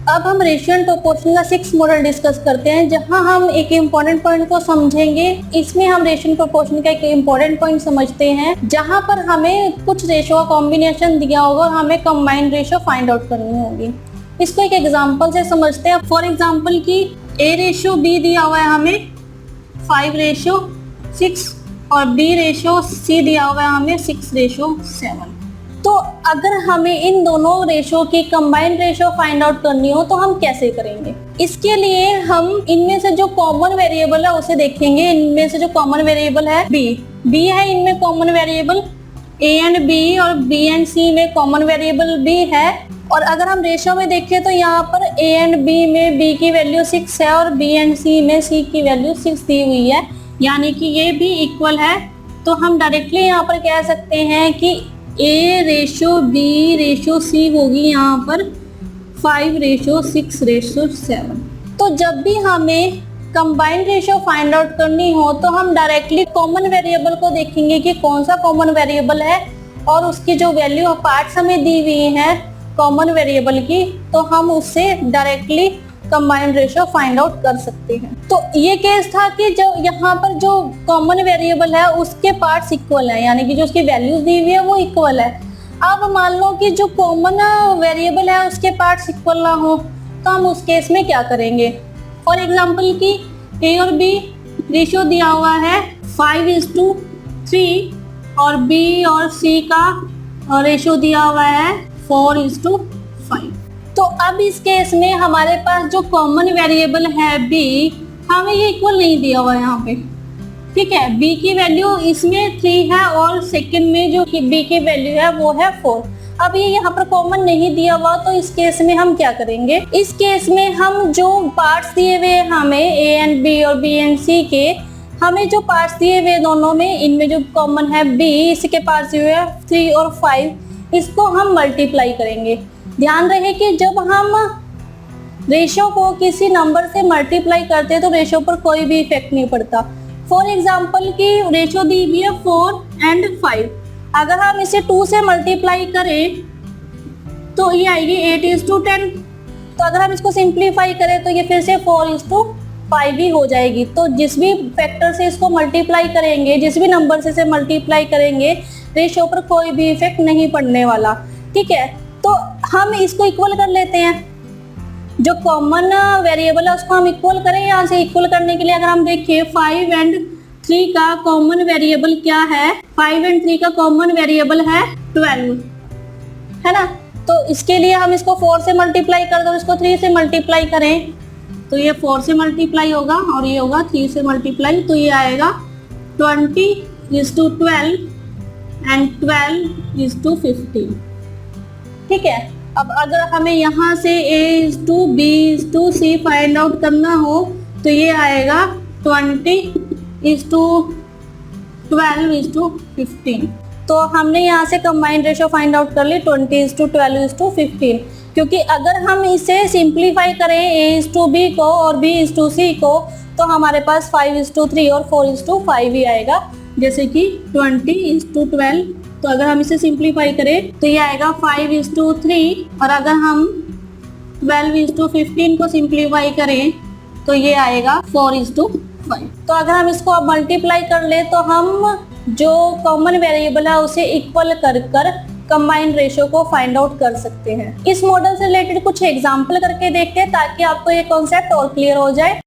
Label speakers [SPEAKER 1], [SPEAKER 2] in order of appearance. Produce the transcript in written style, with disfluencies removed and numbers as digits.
[SPEAKER 1] अब हम ratio and proportion का 6 मॉडल डिस्कस करते हैं, जहां हम एक इम्पोर्टेंट पॉइंट को समझेंगे। इसमें हम रेशियो एंड प्रोपोर्शन का एक इम्पोर्टेंट पॉइंट समझते हैं, जहां पर हमें कुछ रेशियो का कॉम्बिनेशन दिया होगा और हमें कंबाइंड रेशियो फाइंड आउट करनी होगी। इसको एक एग्जांपल से समझते हैं। फॉर एग्जांपल की A/B दिया हुआ है हमें 5/6 और B/C दिया हुआ है हमें 6/7। तो अगर हमें इन दोनों रेशो की कंबाइंड रेशो फाइंड आउट करनी हो तो हम कैसे करेंगे? इसके लिए हम इनमें से जो कॉमन वेरिएबल है उसे देखेंगे। इनमें से जो कॉमन वेरिएबल है B है, इनमें common variable A and B और B एंड C में कॉमन वेरिएबल B है। और अगर हम रेशो में देखें तो यहाँ पर A एंड B में B की वैल्यू 6 है और B एंड C में C की वैल्यू 6 दी हुई है, यानी कि ये भी इक्वल है। तो हम डायरेक्टली यहाँ पर कह सकते हैं कि A/B/C होगी यहाँ पर 5/6/7। तो जब भी हमें कंबाइंड रेशियो फाइंड आउट करनी हो तो हम डायरेक्टली कॉमन वेरिएबल को देखेंगे कि कौन सा कॉमन वेरिएबल है और उसकी जो वैल्यू पार्ट्स हमें दी हुई है कॉमन वेरिएबल की, तो हम उससे directly combined ratio find out कर सकते हैं। तो ये केस था कि जो यहाँ पर जो कॉमन वेरिएबल है उसके पार्ट्स इक्वल है, यानी कि जो उसकी वैल्यूज दी हुई है वो इक्वल है। अब मान लो कि जो कॉमन वेरिएबल है उसके पार्ट्स इक्वल ना हो तो हम उस केस में क्या करेंगे? फॉर एग्जांपल की A और B रेशियो दिया हुआ है 5:3 और B और C का रेशियो दिया हुआ है 4:5। तो अब इस केस में हमारे पास जो कॉमन वेरिएबल है B, हमें ये इक्वल नहीं दिया हुआ है यहाँ पे, ठीक है। B की वैल्यू इसमें 3 है और सेकंड में जो B की वैल्यू है वो है 4। अब ये यहाँ पर कॉमन नहीं दिया हुआ, तो इस केस में हम क्या करेंगे? इस केस में हम जो पार्ट्स दिए हुए हमें A एंड B और B एंड C के, हमें जो पार्ट्स दिए हुए दोनों में, इनमें जो कॉमन है B, इसके पार्ट्स दिए हुए 3 और 5, इसको हम मल्टीप्लाई करेंगे। ध्यान रहे कि जब हम रेशियो को किसी नंबर से मल्टीप्लाई करते हैं तो रेशियो पर कोई भी इफेक्ट नहीं पड़ता। फॉर एग्जांपल की रेशियो दी हुई है 4 एंड 5, अगर हम इसे 2 से मल्टीप्लाई करें तो ये आएगी 8:10। तो अगर हम इसको सिंप्लीफाई करें तो ये फिर से 4:5 ही हो जाएगी। तो जिस भी फैक्टर से इसको मल्टीप्लाई करेंगे, जिस भी नंबर से इसे मल्टीप्लाई करेंगे, रेशियो पर कोई भी इफेक्ट नहीं पड़ने वाला, ठीक है। तो हम इसको इक्वल कर लेते हैं। जो कॉमन वेरिएबल है उसको हम इक्वल करें। यहाँ से इक्वल करने के लिए अगर हम देखें 5 एंड 3 का कॉमन वेरिएबल क्या है? 5 एंड 3 का कॉमन वेरिएबल है 12, है ना। तो इसके लिए हम इसको 4 से मल्टीप्लाई कर दो, इसको 3 से मल्टीप्लाई करें तो ये 4 से मल्टीप्लाई होगा और ये होगा 3 से मल्टीप्लाई, तो ये आएगा 20:12 एंड 12:15, ठीक है। अब अगर हमें यहाँ से A/B/C फाइंड आउट करना हो तो ये आएगा 20:12:15। तो हमने यहाँ से कंबाइंड रेशियो फाइंड आउट कर ली 20:12:15, क्योंकि अगर हम इसे सिंप्लीफाई करें A/B को और B/C को तो हमारे पास 5:3 और 4:5 ही आएगा, जैसे कि 20:12। तो अगर हम इसे सिंप्लीफाई करें तो ये आएगा 5:3, और अगर हम 12:15 को सिंप्लीफाई करें तो ये आएगा 4:5। तो अगर हम इसको अब मल्टीप्लाई कर ले तो हम जो कॉमन वेरिएबल है उसे इक्वल कर कंबाइंड रेशियो को फाइंड आउट कर सकते हैं। इस मॉडल से रिलेटेड कुछ एग्जाम्पल करके देखते हैं ताकि आपको ये कॉन्सेप्ट और क्लियर हो जाए।